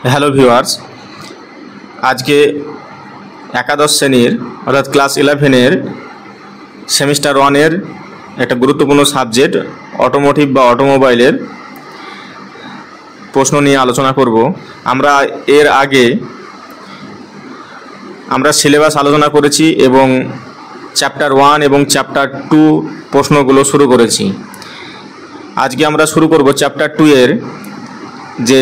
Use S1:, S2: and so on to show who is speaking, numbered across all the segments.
S1: Hello viewers, আজকে একাদশ শ্রেণীর অর্থাৎ ক্লাস 11-এর সেমিস্টার 1-এর একটা গুরুত্বপূর্ণ সাবজেক্ট অটোমোটিভ বা অটোমোবাইলের প্রশ্ন নিয়ে আলোচনা করব। আমরা এর আগে সিলেবাস আলোচনা করেছি এবং চ্যাপ্টার 1 এবং চ্যাপ্টার 2 প্রশ্নগুলো শুরু করেছি। আজকে আমরা শুরু করব চ্যাপ্টার 2-এর যে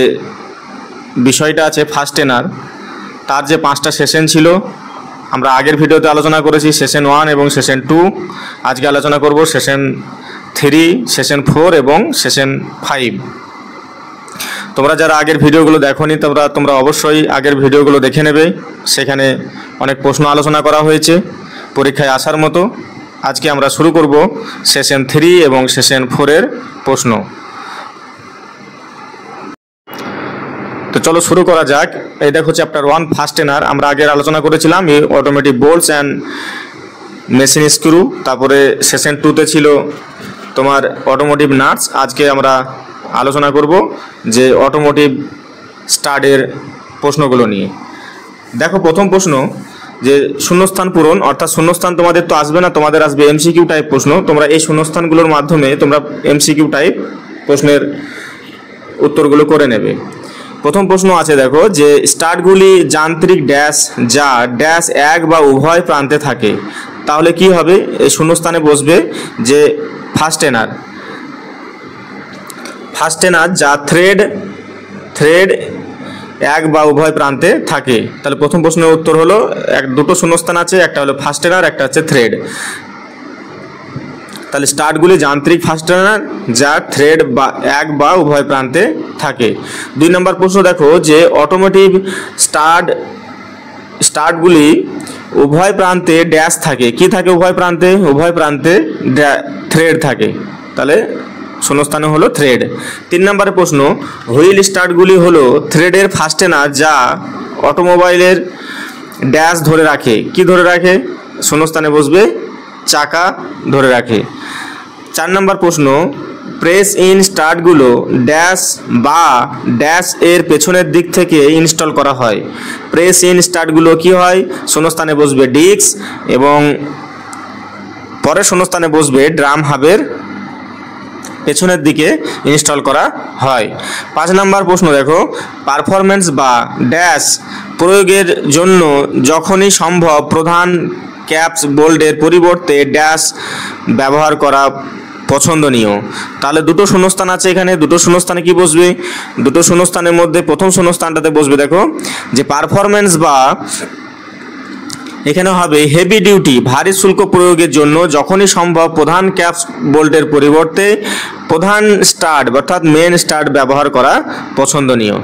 S1: বিষয়টা আছে ফার্স্ট টেনার, তার যে 5টা সেশন ছিল আমরা আগের ভিডিওতে আলোচনা করেছি, সেশন 1 এবং সেশন 2। আজকে আলোচনা করব সেশন 3, সেশন 4 এবং সেশন 5। তোমরা যারা আগের ভিডিওগুলো দেখোনি তোমরা অবশ্যই আগের ভিডিওগুলো দেখে নেবে, সেখানে অনেক প্রশ্ন আলোচনা করা হয়েছে পরীক্ষায় আসার মতো। আজকে আমরা শুরু করব সেশন 3 এবং সেশন 4-এর প্রশ্ন। তো চলো শুরু করা যাক। এই দেখো চ্যাপ্টার 1 ফার্স্ট টেনার, আমরা আগের আলোচনা করেছিলাম এই automatic Bolts and machine screw. তারপরে সেশন 2-তে ছিল তোমার অটোমোটিভ নাটস। আজকে আমরা আলোচনা করব যে অটোমোটিভ স্টাডের প্রশ্নগুলো নিয়ে। দেখো প্রথম প্রশ্ন যে শূন্যস্থান পূরণ, অর্থাৎ শূন্যস্থান তোমাদের তো আসবে না, তোমাদের আসবে এমসিকিউ টাইপ প্রশ্ন। তোমরা এই শূন্যস্থানগুলোর মাধ্যমে তোমরা এমসিকিউ টাইপ প্রশ্নের উত্তরগুলো করে নেবে। প্রথম প্রশ্ন আছে দেখো যে স্টাডগুলি যান্ত্রিক ড্যাশ যা ড্যাশ এক বা উভয় প্রান্তে থাকে, তাহলে কি হবে? এই শূন্যস্থানে বসবে যে ফার্স্ট টেনার যা থ্রেড এক বা উভয় প্রান্তে থাকে। তাহলে প্রথম প্রশ্নের উত্তর হলো দুটো শূন্যস্থান আছে, একটা হলো ফার্স্ট টেনার, একটা হচ্ছে থ্রেড। তাহলে স্টার্টগুলি যান্ত্রিক ফার্স্ট টেনার যা থ্রেড বা এক বা উভয় প্রান্তে থাকে। 2 নম্বর প্রশ্ন দেখো যে অটোমোটিভ স্টার্টগুলি উভয় প্রান্তে ড্যাশ থাকে। কি থাকে উভয় প্রান্তে? উভয় প্রান্তে থ্রেড থাকে, তাহলে শূন্যস্থানে হলো থ্রেড। 3 নম্বরের প্রশ্ন হুইল স্টার্টগুলি হলো থ্রেডের ফার্স্ট টেনার যা অটোমোবাইলের ড্যাশ ধরে রাখে। কি ধরে রাখে? শূন্যস্থানে বসবে চাকা ধরে রাখে। 4 নম্বর প্রশ্ন প্রেস ইন স্টার্টগুলো ড্যাশ বা ড্যাশ এর পেছনের দিক থেকে ইনস্টল করা হয়। প্রেস ইন স্টার্টগুলো কি হয়? শূন্যস্থানে বসবে ডিস্ক এবং পরের শূন্যস্থানে বসবে ড্রাম হাবের পেছনের দিকে ইনস্টল করা হয়। 5 নম্বর প্রশ্ন দেখো পারফরমেন্স বা ড্যাশ প্রয়োগের জন্য যখনই সম্ভব প্রধান ক্যাপস বোল্টের পরিবর্তে ড্যাশ ব্যবহার করা পছন্দনীয়। তাহলে দুটো শূন্যস্থান আছে এখানে, দুটো শূন্যস্থানে কি বসবে? দুটো শূন্যস্থানের মধ্যে প্রথম শূন্যস্থানটাতে বসবে দেখো যে পারফরমেন্স বা এখানে হবে হেভি ডিউটি ভারী শুল্ক প্রয়োগের জন্য যখনই সম্ভব প্রধান ক্যাপস বোল্টের পরিবর্তে প্রধান স্টাড অর্থাৎ মেন স্টাড ব্যবহার করা পছন্দনীয়।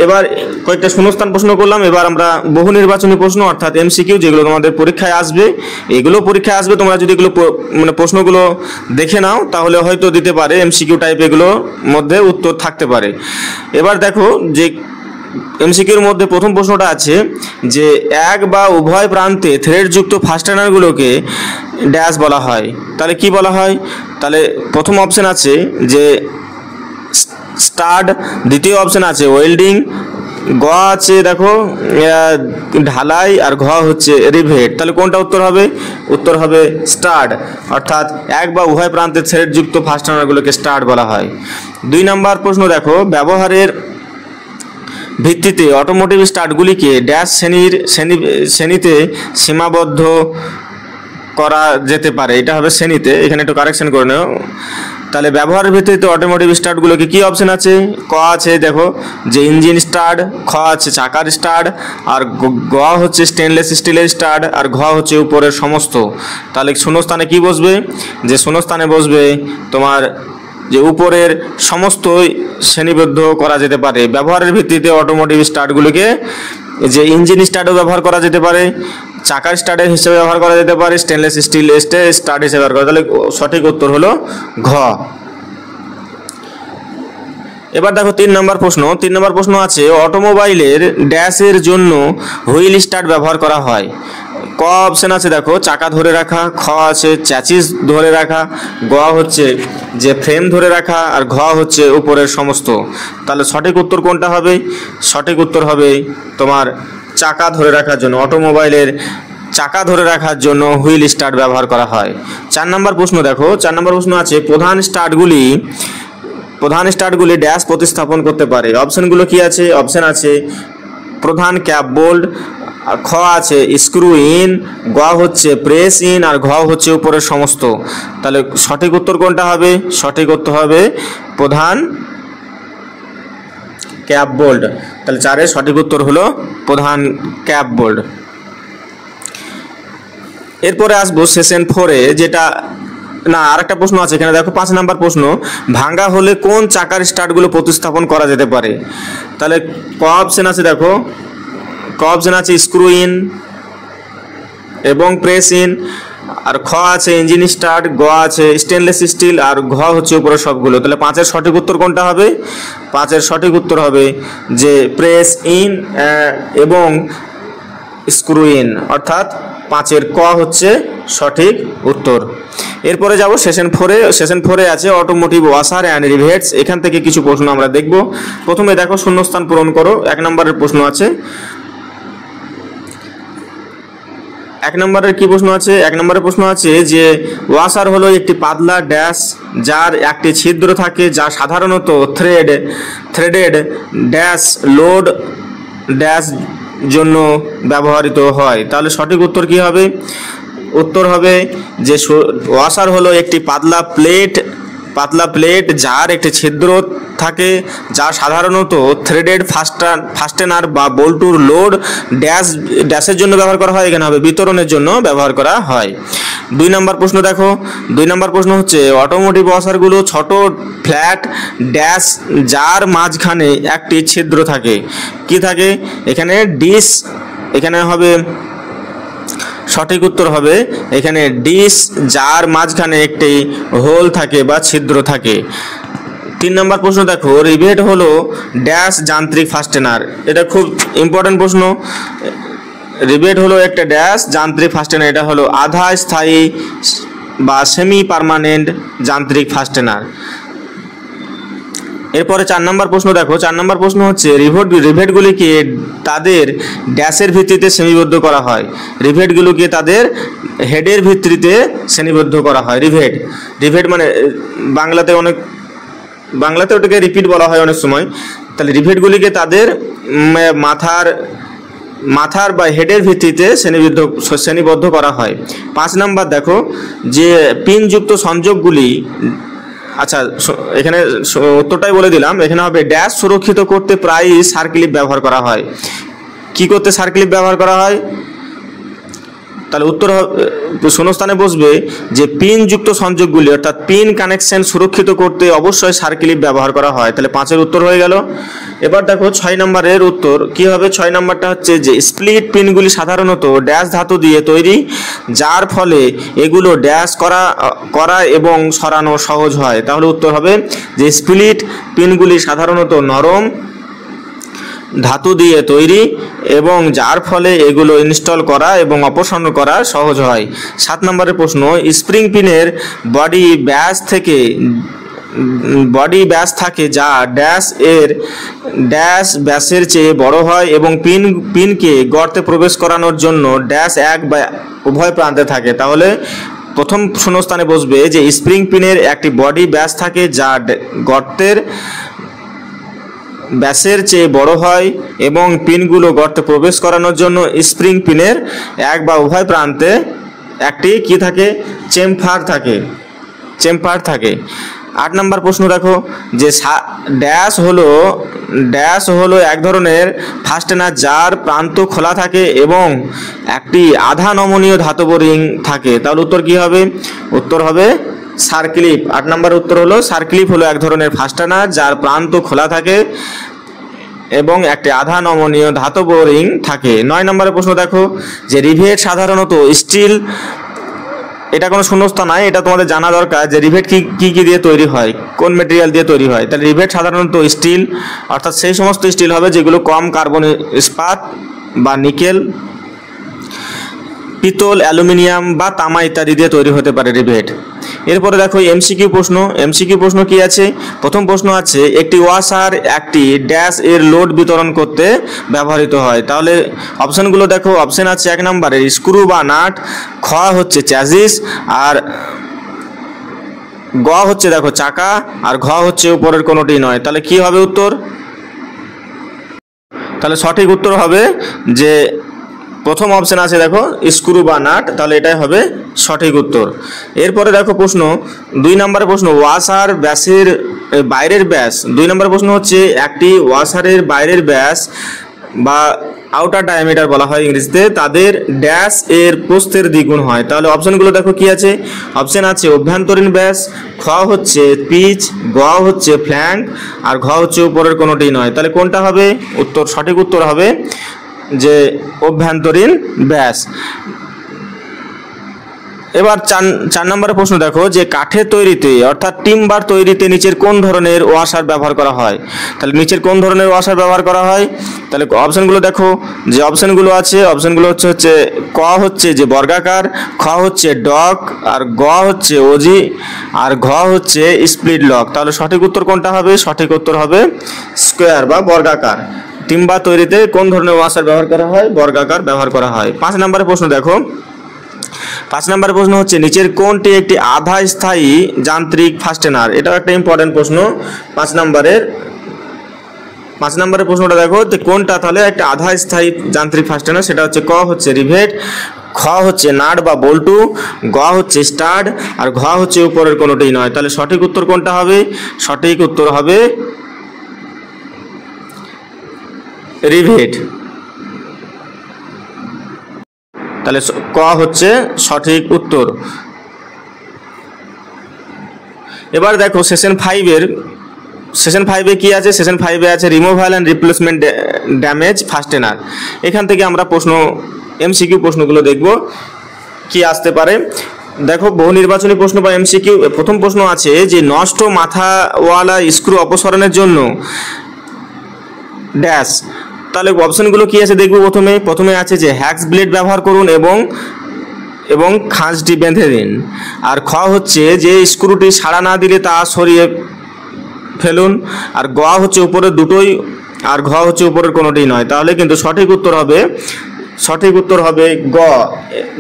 S1: এবার কয়েকটা শূন্যস্থান প্রশ্ন করলাম। এবার আমরা বহু নির্বাচনী প্রশ্ন অর্থাৎ এমসিকিউ যেগুলো তোমাদের পরীক্ষায় আসবে, এগুলো পরীক্ষায় আসবে। তোমরা যদি এগুলো প্রশ্নগুলো দেখে নাও তাহলে হয়তো দিতে পারে এমসিকিউ টাইপ, এগুলোর মধ্যে উত্তর থাকতে পারে। এবার দেখো যে এমসিকিউর মধ্যে প্রথম প্রশ্নটা আছে যে এক বা উভয় প্রান্তে থ্রেডযুক্ত ফার্স্ট টেনারগুলোকে ড্যাশ বলা হয়। তাহলে কি বলা হয়? তাহলে প্রথম অপশন আছে যে স্টাড, দ্বিতীয় অপশন আছে ওয়েল্ডিং, গ আছে দেখো ঢালাই, আর ঘ হচ্ছে রিভেট। তাহলে কোনটা উত্তর হবে? উত্তর হবে স্টাড, অর্থাৎ এক বা উভয় প্রান্তে থ্রেডযুক্ত ফার্স্ট টেনারগুলোকে স্টাড বলা হয়। 2 নম্বর প্রশ্ন দেখো ব্যবহারের ভিত্তিতে অটোমোটিভ স্টার্টগুলিকে ড্যাশ শ্রেণীতে সীমাবদ্ধ করা যেতে পারে। এটা হবে শ্রেণীতে, এখানে একটু কারেকশন করে নাও। তাহলে ব্যবহারের ভিত্তিতে অটোমোটিভ স্টার্টগুলোকে কি অপশন আছে? ক আছে দেখো যে ইঞ্জিন স্টার্ট, খ আছে চাকার স্টার্ট, আর গ হচ্ছে স্টেনলেস স্টিলের স্টার্ট, আর ঘ হচ্ছে উপরের সমস্ত। তাহলে শূন্যস্থানে কি বসবে? যে শূন্যস্থানে বসবে তোমার যে উপরের সমস্ত শ্রেণীবদ্ধ করা যেতে পারে। ব্যবহারের ভিত্তিতে অটোমোটিভ স্টার্টগুলোকে যে ইঞ্জিন স্টার্টও ব্যবহার করা যেতে পারে, চাকার স্টার্টের হিসেবে ব্যবহার করা যেতে পারে, স্টেনলেস স্টিল স্টার্ট হিসেবে ব্যবহার করা। তাহলে সঠিক উত্তর হলো ঘ। এবার দেখো 3 নম্বর প্রশ্ন। 3 নম্বর প্রশ্ন আছে অটোমোবাইলের ড্যাশের জন্য হুইল স্টার্ট ব্যবহার করা হয়। ক অপশন আছে দেখো চাকা ধরে রাখা, খ আছে চ্যাচিস ধরে রাখা, গ হচ্ছে যে ফ্রেম ধরে রাখা, আর ঘ হচ্ছে উপরের সমস্ত। তাহলে সঠিক উত্তর কোনটা হবে? সঠিক উত্তর হবে তোমার চাকা ধরে রাখার জন্য, অটোমোবাইলের চাকা ধরে রাখার জন্য হুইল স্টার্ট ব্যবহার করা হয়। 4 নম্বর প্রশ্ন দেখো, 4 নম্বর প্রশ্ন আছে প্রধান স্টার্টগুলি ড্যাশ প্রতিস্থাপন করতে পারে। অপশনগুলো কি আছে? অপশন আছে প্রধান ক্যাপ বোল্ট, খ আছে স্ক্রু ইন, গ হচ্ছে প্রেস ইন, আর ঘ হচ্ছে উপরের সমস্ত। তাহলে সঠিক উত্তর কোনটা হবে? সঠিক উত্তর হবে প্রধান ক্যাপ বোল্ট। তাহলে 4-এর সঠিক উত্তর হলো প্রধান ক্যাপ বোল্ট। এরপরে আসবো সেশন 4-এ, যেটা না আরেকটা প্রশ্ন আছে এখানে দেখো 5 নম্বর প্রশ্ন, ভাঙা হলে কোন চাকার স্টার্টগুলো প্রতিস্থাপন করা যেতে পারে? তাহলে ক অপশন আছে দেখো, ক অপশন আছে স্ক্রু ইন এবং প্রেস ইন, আর খ আছে ইঞ্জিন স্টার্ট, গ আছে স্টেনলেস স্টিল, আর ঘ হচ্ছে উপরে সবগুলো। তাহলে 5-এর সঠিক উত্তর কোনটা হবে? 5-এর সঠিক উত্তর হবে যে প্রেস ইন এবং স্ক্রু ইন, অর্থাৎ 5-এর ক হচ্ছে সঠিক উত্তর। এরপরে যাব সেশন 4-এ। সেশন 4-এ আছে অটোমোটিভ ওয়াশার অ্যান্ড রিভেটস। এখান থেকে কিছু প্রশ্ন আমরা দেখব। প্রথমে দেখো শূন্যস্থান পূরণ করো। 1 নম্বরের প্রশ্ন আছে, 1 নম্বরের কি প্রশ্ন আছে? 1 নম্বরের প্রশ্ন আছে যে ওয়াশার হলো একটি পাতলা ড্যাশ যার একটি ছিদ্র থাকে, যা সাধারণত থ্রেডেড ড্যাশ লোড ড্যাশ জন্য ব্যবহৃত হয়। তাহলে সঠিক উত্তর কি হবে? উত্তর হবে যে ওয়াশার হলো একটি পাতলা প্লেট যার একটি ছিদ্র থাকে, যা সাধারণত থ্রেডেড ফাস্টেনার বা বল্টুর লোড ড্যাশের জন্য ব্যবহার করা হয়। এখানে হবে বিতরণের জন্য ব্যবহার করা হয়। 2 নম্বর প্রশ্ন দেখো, 2 নম্বর প্রশ্ন হচ্ছে অটোমোটিভ ওয়াশারগুলো ছোট ফ্ল্যাট ড্যাশ যার মাঝখানে একটি ছিদ্র থাকে। কি থাকে? এখানে ডিস, এখানে হবে সঠিক উত্তর হবে এখানে ডিস যার মাঝখানে একটি হোল থাকে বা ছিদ্র থাকে। 3 নম্বর প্রশ্ন দেখো রিভেট হলো ড্যাশ যান্ত্রিক ফাস্টেনার। এটা খুব ইম্পর্টেন্ট প্রশ্ন। রিভেট হলো একটা ড্যাশ যান্ত্রিক ফাস্টেনার, এটা হলো আধা স্থায়ী বা সেমি পার্মানেন্ট যান্ত্রিক ফাস্টেনার। এরপরে 4 নম্বর প্রশ্ন দেখো, 4 নম্বর প্রশ্ন হচ্ছে রিভেটগুলিকে তাদের ড্যাশের ভিত্তিতে শ্রেণীবদ্ধ করা হয়। রিভেটগুলোকে তাদের হেডের ভিত্তিতে শ্রেণীবদ্ধ করা হয়। রিভেট মানে বাংলাতে ওটাকে রিপিট বলা হয় অনেক সময়। তাহলে রিভেটগুলিকে তাদের মাথার বা হেডের ভিত্তিতে শ্রেণীবদ্ধ করা হয়। 5 নম্বর দেখো যে পিনযুক্ত সংযোগগুলি, আচ্ছা এখানে উত্তরটাই বলে দিলাম, এখানে হবে ড্যাশ সুরক্ষিত করতে প্রায়ই সার্কিলিপ ব্যবহার করা হয়। কি করতে সার্কিলিপ ব্যবহার করা হয়? তাহলে উত্তর শূন্যস্থানে বসবে যে পিনযুক্ত সংযোগগুলি অর্থাৎ পিন কানেকশন সুরক্ষিত করতে অবশ্যই সার্কিলিপ ব্যবহার করা হয়। তাহলে 5-এর উত্তর হয়ে গেল। এবার দেখো 6 নম্বরের উত্তর কি হবে? 6 নম্বরটা হচ্ছে যে স্প্লিট পিনগুলি সাধারণত ড্যাশ ধাতু দিয়ে তৈরি, যার ফলে এগুলো ড্যাশ করা এবং সরানো সহজ হয়। তাহলে উত্তর হবে যে স্প্লিট পিনগুলি সাধারণত নরম ধাতু দিয়ে তৈরি এবং যার ফলে এগুলো ইনস্টল করা এবং অপসারণ করা সহজ হয়। 7 নম্বরের প্রশ্ন স্প্রিং পিনের বডি ব্যাস থাকে যা ড্যাশ ব্যাসের চেয়ে বড় হয় এবং পিনকে গর্তে প্রবেশ করানোর জন্য ড্যাশ এক বা উভয় প্রান্তে থাকে। তাহলে প্রথম শূন্যস্থানে বসবে যে স্প্রিং পিনের একটি বডি ব্যাস থাকে যা গর্তের ব্যাসের চেয়ে বড় হয় এবং পিনগুলো গর্তে প্রবেশ করানোর জন্য স্প্রিং পিনের এক বা উভয় প্রান্তে একটি কি থাকে? চেম্ফার থাকে। 8 নম্বর প্রশ্ন দেখো যে ড্যাশ হলো এক ধরনের ফাস্টেনার যার প্রান্ত খোলা থাকে এবং একটি আধা নমনীয় ধাতব রিং থাকে। তাহলে উত্তর কি হবে? উত্তর হবে সার্কিলিপ। 8 নম্বর উত্তর হলো সার্কিলিপ হলো এক ধরনের ফাস্টেনার যার প্রান্ত খোলা থাকে এবং একটি আধা নমনীয় ধাতব রিং থাকে। 9 নম্বরের প্রশ্ন দেখো যে রিভেট সাধারণত স্টিল, এটা কোনো শূন্যস্থান নয়, এটা তোমাদের জানা দরকার যে রিভেট কি দিয়ে তৈরি হয়, কোন মেটেরিয়াল দিয়ে তৈরি হয়। তাহলে রিভেট সাধারণত স্টিল, অর্থাৎ সেই সমস্ত স্টিল হবে যেগুলো কম কার্বন ইস্পাত বা নিকেল। পিতল, অ্যালুমিনিয়াম বা তামা ইত্যাদি দিয়ে তৈরি হতে পারে রিভেট। এরপরে দেখো এমসিকিউ প্রশ্ন। এমসিকিউ প্রশ্ন কি আছে? প্রথম প্রশ্ন আছে একটি ওয়াশার একটি ড্যাশ এর লোড বিতরণ করতে ব্যবহৃত হয়। তাহলে অপশনগুলো দেখো, অপশন আছে 1 নম্বরের স্ক্রু বা নাট, খ হচ্ছে চ্যাসিস, আর গ হচ্ছে দেখো চাকা, আর ঘ হচ্ছে উপরের কোনোটি নয়। তাহলে কি হবে উত্তর? তাহলে সঠিক উত্তর হবে যে প্রথম অপশন আছে দেখো স্ক্রু বা নাট, তাহলে এটাই হবে সঠিক উত্তর। এরপরে দেখো প্রশ্ন 2 নম্বরের প্রশ্ন, ওয়াশার ব্যাসের বাইরের ব্যাস। 2 নম্বর প্রশ্ন হচ্ছে একটি ওয়াশারের বাইরের ব্যাস বা আউটার ডায়ামিটার বলা হয় ইংরেজিতে, তাদের ড্যাশ এর প্রস্থের দ্বিগুণ হয়। তাহলে অপশনগুলো দেখো কি আছে? অপশন আছে অভ্যন্তরীণ ব্যাস, খ হচ্ছে পিচ, গ হচ্ছে ফ্ল্যাঙ্ক, আর ঘ হচ্ছে উপরের কোনোটি নয়। তাহলে কোনটা হবে উত্তর? সঠিক উত্তর হবে যে অভ্যন্তরীণ ব্যাস। এবার 4 নম্বরের প্রশ্ন দেখো যে কাঠের তৈরিতে অর্থাৎ টিম্বার তৈরিতে নিচের কোন ধরনের ওয়াশার ব্যবহার করা হয়। তাহলে নিচের কোন ধরনের ওয়াশার ব্যবহার করা হয়? তাহলে অপশনগুলো দেখো, যে অপশনগুলো আছে অপশনগুলো হচ্ছে ক হচ্ছে যে বর্গাকার, খ হচ্ছে ডক, আর গ হচ্ছে ওজি, আর ঘ হচ্ছে স্প্লিট লক। তাহলে সঠিক উত্তর কোনটা হবে? সঠিক উত্তর হবে স্কোয়ার বা বর্গাকার। টিম্বার তৈরিতে কোন ধরনের ওয়াশার ব্যবহার করা হয়? বর্গাকার ব্যবহার করা হয়। 5 নম্বরের প্রশ্ন দেখো, 5 নম্বরের প্রশ্ন হচ্ছে নিচের কোনটি একটি আধা স্থায়ী যান্ত্রিক ফাস্টেনার। এটাও একটা ইম্পর্টেন্ট প্রশ্ন 5 নম্বরের প্রশ্নটা দেখো যে কোনটা তাহলে একটা আধা স্থায়ী যান্ত্রিক ফাস্টেনার। সেটা হচ্ছে ক হচ্ছে রিভেট, খ হচ্ছে নাট বা বল্টু, গ হচ্ছে স্টাড, আর ঘ হচ্ছে উপরের কোনোটি নয়। তাহলে সঠিক উত্তর কোনটা হবে? সঠিক উত্তর হবে রিভেট। তাহলে ক হচ্ছে সঠিক উত্তর। এবার দেখো সেশন 5-এ কি আছে? সেশন 5-এ আছে removal and replacement damage fastener. এখান থেকে আমরা প্রশ্ন এমসিকিউ প্রশ্নগুলো দেখব কি আসতে পারে। দেখো বহু নির্বাচনী প্রশ্ন বা এমসিকিউ। প্রথম প্রশ্ন আছে যে নষ্ট মাথাওয়ালা স্ক্রু অপসারণের জন্য ড্যাশ। তাহলে অপশনগুলো কি আছে দেখব। প্রথমে আছে যে হ্যাক্স ব্লেড ব্যবহার করুন এবং খাঁজটি বেঁধে দিন, আর খ হচ্ছে যে স্ক্রুটি সাড়া না দিলে তা সরিয়ে ফেলুন, আর গ হচ্ছে উপরের দুটোই, আর ঘ হচ্ছে উপরের কোনোটি নয়। তাহলে কিন্তু সঠিক উত্তর হবে গ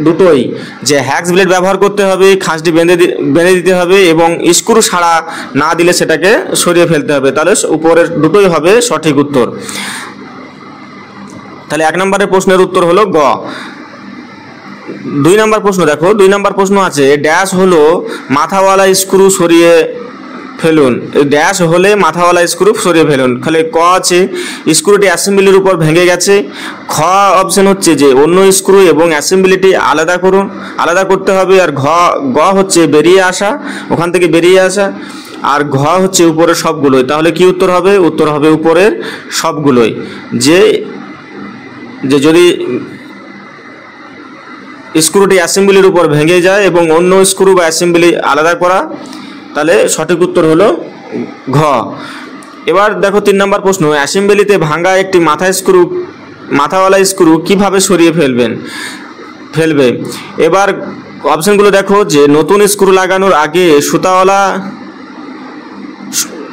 S1: দুটোই, যে হ্যাক্স ব্লেড ব্যবহার করতে হবে, খাঁজটি বেঁধে দিতে হবে এবং স্ক্রু সাড়া না দিলে সেটাকে সরিয়ে ফেলতে হবে। তাহলে উপরের দুটোই হবে সঠিক উত্তর। তাহলে 1 নম্বরের প্রশ্নের উত্তর হলো গ। 2 নম্বর প্রশ্ন দেখো, 2 নম্বর প্রশ্ন আছে ড্যাশ হলো মাথাওয়ালা স্ক্রু সরিয়ে ফেলুন। ড্যাশ হলে মাথাওয়ালা স্ক্রু সরিয়ে ফেলুন। তাহলে ক আছে স্ক্রুটি অ্যাসেম্বলির উপর ভেঙে গেছে, খ অপশন হচ্ছে যে অন্য স্ক্রু এবং অ্যাসেম্বলিটি আলাদা করতে হবে, আর গ হচ্ছে ওখান থেকে বেরিয়ে আসা, আর ঘ হচ্ছে উপরের সবগুলোই। তাহলে কি উত্তর হবে? উত্তর হবে উপরের সবগুলোই। যে যদি স্ক্রুটি অ্যাসেম্বলির উপর ভেঙে যায় এবং অন্য স্ক্রু বা অ্যাসেম্বলি আলাদা করা, তাহলে সঠিক উত্তর হলো ঘ। এবার দেখো 3 নম্বর প্রশ্ন, অ্যাসেম্বলিতে ভাঙা একটি মাথাওয়ালা স্ক্রু কিভাবে সরিয়ে ফেলবে। এবার অপশনগুলো দেখো যে নতুন স্ক্রু লাগানোর আগে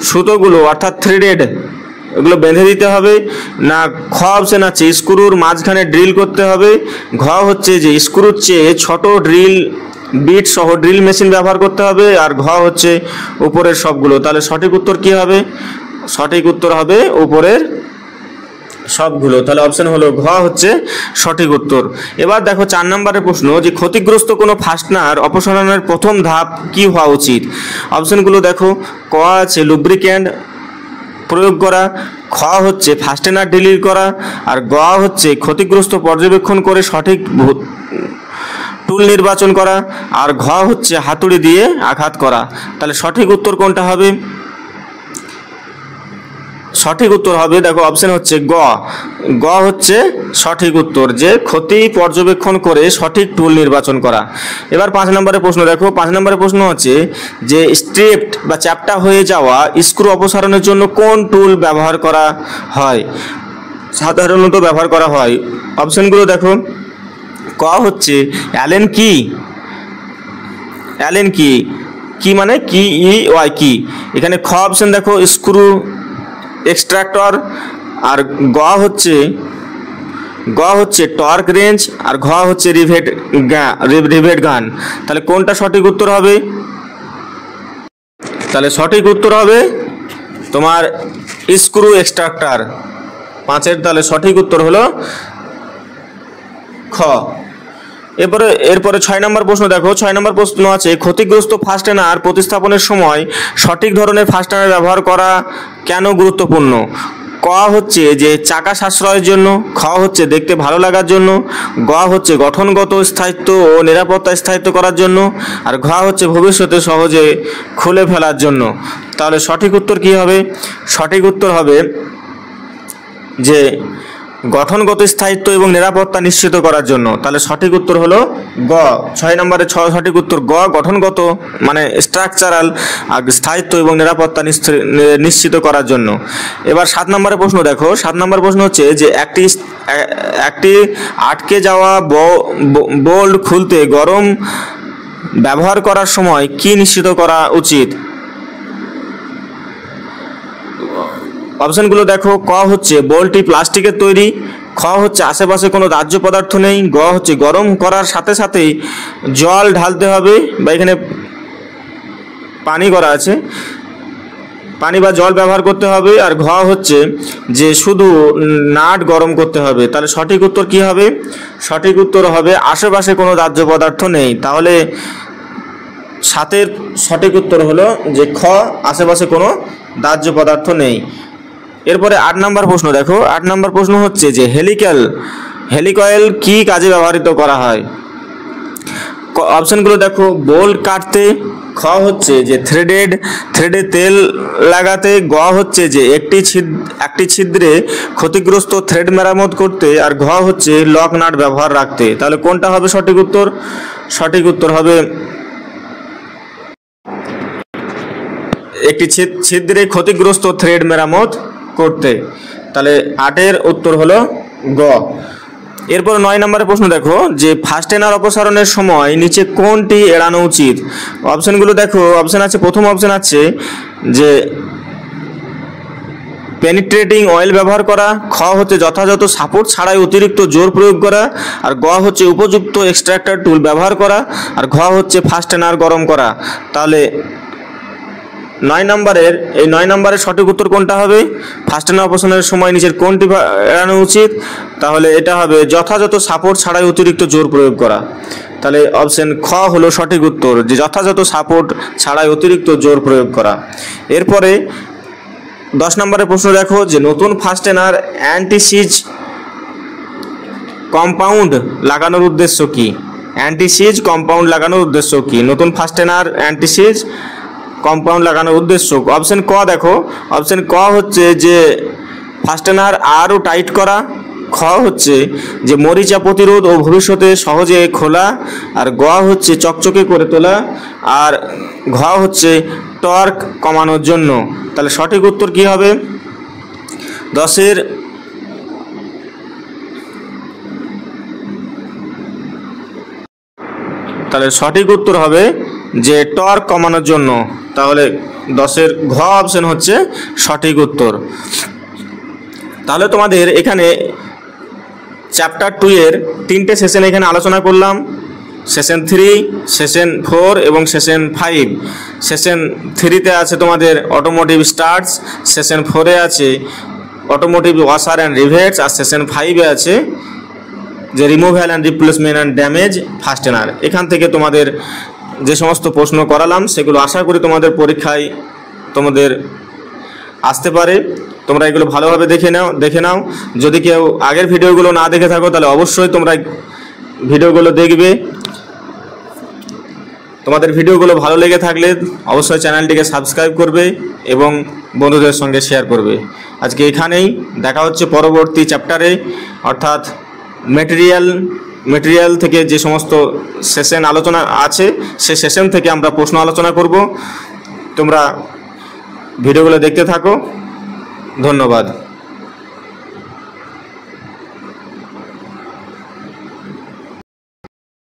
S1: সুতোগুলো অর্থাৎ থ্রেডেড এগুলো বেঁধে দিতে হবে, না খ অপশন আছে স্ক্রুর মাঝখানে ড্রিল করতে হবে, ঘ হচ্ছে যে স্ক্রুর চেয়ে ছোট ড্রিল বিট সহ ড্রিল মেশিন ব্যবহার করতে হবে, আর ঘ হচ্ছে উপরের সবগুলো। তাহলে সঠিক উত্তর কি হবে? সঠিক উত্তর হবে উপরের সবগুলো। তাহলে অপশন হলো ঘ হচ্ছে সঠিক উত্তর। এবার দেখো 4 নম্বরের প্রশ্ন যে ক্ষতিগ্রস্ত কোনো ফাস্টনার অপসারণের প্রথম ধাপ কি হওয়া উচিত। অপশনগুলো দেখো, ক আছে লুব্রিক্যান্ট প্রয়োগ করা, খ হচ্ছে ফাস্টেনার ডিলিট করা, আর গ হচ্ছে ক্ষতিগ্রস্ত পর্যবেক্ষণ করে সঠিক টুল নির্বাচন করা, আর ঘ হচ্ছে হাতুড়ি দিয়ে আঘাত করা। তাহলে সঠিক উত্তর কোনটা হবে? সঠিক উত্তর হবে দেখো অপশন হচ্ছে গ হচ্ছে সঠিক উত্তর, যে ক্ষতি পর্যবেক্ষণ করে সঠিক টুল নির্বাচন করা। এবার 5 নম্বরের প্রশ্ন দেখো, 5 নম্বরের প্রশ্ন হচ্ছে যে স্ট্রেপড বা চ্যাপ্টা হয়ে যাওয়া স্ক্রু অপসারণের জন্য কোন টুল ব্যবহার করা হয়, সাধারণত ব্যবহার করা হয়। অপশনগুলো দেখো, ক ক হচ্ছে অ্যালেন কি, অ্যালেন কি, কি মানে কি ই ওয়াই কি। এখানে খ অপশন দেখো স্ক্রু এক্সট্রাক্টর, আর গ হচ্ছে টর্ক রেঞ্জ, আর ঘ হচ্ছে রিভেট গান। তাহলে কোনটা সঠিক উত্তর হবে? তাহলে সঠিক উত্তর হবে তোমার স্ক্রু এক্সট্রাক্টর 5-এর। তাহলে সঠিক উত্তর হলো খ। এরপরে 6 নম্বর প্রশ্ন দেখো। 6 নম্বর প্রশ্ন আছে ক্ষতিগ্রস্ত ফাস্টেনার প্রতিস্থাপনের সময় সঠিক ধরনের ফাস্টেনার ব্যবহার করা কেন গুরুত্বপূর্ণ? ক হচ্ছে যে চাকা সাশ্রয়ের জন্য, খ হচ্ছে দেখতে ভালো লাগার জন্য, গ হচ্ছে গঠনগত স্থায়িত্ব ও নিরাপত্তা স্থায়িত্ব করার জন্য, আর ঘ হচ্ছে ভবিষ্যতে সহজে খুলে ফেলার জন্য। তাহলে সঠিক উত্তর কি হবে? সঠিক উত্তর হবে যে গঠনগত স্থায়িত্ব এবং নিরাপত্তা নিশ্চিত করার জন্য। তাহলে সঠিক উত্তর হলো গ। 6 নম্বরে সঠিক উত্তর গ, গঠনগত মানে স্ট্রাকচারাল স্থায়িত্ব এবং নিরাপত্তা নিশ্চিত করার জন্য। এবার 7 নম্বরের প্রশ্ন দেখো। 7 নম্বর প্রশ্ন হচ্ছে যে একটি আটকে যাওয়া বোল্ট খুলতে গরম ব্যবহার করার সময় কি নিশ্চিত করা উচিত? অপশনগুলো দেখো। ক হচ্ছে বোল্টটি প্লাস্টিকের তৈরি, খ হচ্ছে আশেপাশে কোনো দাহ্য পদার্থ নেই, গ হচ্ছে গরম করার সাথে সাথেই জল ঢালতে হবে, বা এখানে পানি করা আছে, পানি বা জল ব্যবহার করতে হবে, আর ঘ হচ্ছে যে শুধু নাট গরম করতে হবে। তাহলে সঠিক উত্তর কি হবে? সঠিক উত্তর হবে আশেপাশে কোনো দাহ্য পদার্থ নেই। তাহলে 7-এর সঠিক উত্তর হলো যে খ, আশেপাশে কোনো দাহ্য পদার্থ নেই। এরপরে 8 নম্বর প্রশ্ন দেখো। 8 নম্বর প্রশ্ন হচ্ছে যে হেলিকয়েল কি কাজে ব্যবহৃত করা হয়? অপশনগুলো দেখো। বোল্ট কাটতে, খ হচ্ছে যে থ্রেডে তেল লাগাতে, গ হচ্ছে যে একটি ছিদ্রে ক্ষতিগ্রস্ত থ্রেড মেরামত করতে, আর ঘ হচ্ছে লক নাট ব্যবহার রাখতে। তাহলে কোনটা হবে সঠিক উত্তর? সঠিক উত্তর হবে একটি ছিদ্রে ক্ষতিগ্রস্ত থ্রেড মেরামত করতে। তাহলে 8-এর উত্তর হলো গ। এরপর 9 নম্বরের প্রশ্ন দেখো যে ফাস্টেনার অপসারণের সময় নিচে কোনটি এড়ানো উচিত? অপশনগুলো দেখো। অপশন আছে, প্রথম অপশন আছে যে পেনিট্রেটিং অয়েল ব্যবহার করা, খ হচ্ছে যথাযথ সাপোর্ট ছাড়াই অতিরিক্ত জোর প্রয়োগ করা, আর গ হচ্ছে উপযুক্ত এক্সট্রাক্টর টুল ব্যবহার করা, আর ঘ হচ্ছে ফাস্টেনার গরম করা। তাহলে 9 নম্বরের সঠিক উত্তর কোনটা হবে? ফাস্টেনার অপসারণের সময় নিচের কোনটি এড়ানো উচিত? তাহলে এটা হবে যথাযথ সাপোর্ট ছাড়াই অতিরিক্ত জোর প্রয়োগ করা। তাহলে অপশন খ হলো সঠিক উত্তর, যে যথাযথ সাপোর্ট ছাড়াই অতিরিক্ত জোর প্রয়োগ করা। এরপরে 10 নম্বরের প্রশ্ন দেখো যে নতুন ফাস্টেনার অ্যান্টিসিজ কম্পাউন্ড লাগানোর উদ্দেশ্য কি? অ্যান্টিসিজ কম্পাউন্ড লাগানোর উদ্দেশ্য কি? নতুন ফাস্টেনার অ্যান্টিসিজ কম্পাউন্ড লাগানোর উদ্দেশ্য। অপশন ক দেখো। অপশন ক হচ্ছে যে ফাস্টেনার আরও টাইট করা, খ হচ্ছে যে মরিচা প্রতিরোধ ও ভবিষ্যতে সহজে খোলা, আর গ হচ্ছে চকচকে করে তোলা, আর ঘ হচ্ছে টর্ক কমানোর জন্য। তাহলে সঠিক উত্তর কি হবে? 10-এর তাহলে সঠিক উত্তর হবে যে টর্ক কমানোর জন্য। তাহলে 10-এর ঘ অপশন হচ্ছে সঠিক উত্তর। তাহলে তোমাদের এখানে চ্যাপ্টার 2-এর 3টে সেশন এখানে আলোচনা করলাম। সেশন 3, সেশন 4 এবং সেশন 5। সেশন 3-তে আছে তোমাদের অটোমোটিভ স্টার্টস, সেশন 4-এ আছে অটোমোটিভ ওয়াশার অ্যান্ড রিভেটস, আর সেশন 5-এ আছে যে removal and replacement and damage fastener. এখান থেকে তোমাদের যে সমস্ত প্রশ্ন করালাম সেগুলো আশা করি তোমাদের পরীক্ষায় তোমাদের আসতে পারে। তোমরা এগুলো ভালোভাবে দেখে নাও। যদি কেউ আগের ভিডিওগুলো না দেখে থাকো তাহলে অবশ্যই তোমরা ভিডিওগুলো দেখবে। তোমাদের ভিডিওগুলো ভালো লেগে থাকলে অবশ্যই চ্যানেলটিকে সাবস্ক্রাইব করবে এবং বন্ধুদের সঙ্গে শেয়ার করবে। আজকে এখানেই দেখা হচ্ছে পরবর্তী চ্যাপ্টারে, অর্থাৎ মেটেরিয়াল থেকে যে সমস্ত সেশন আলোচনা আছে সেই সেশন থেকে আমরা প্রশ্ন আলোচনা করব। তোমরা ভিডিওগুলো দেখতে থাকো। ধন্যবাদ।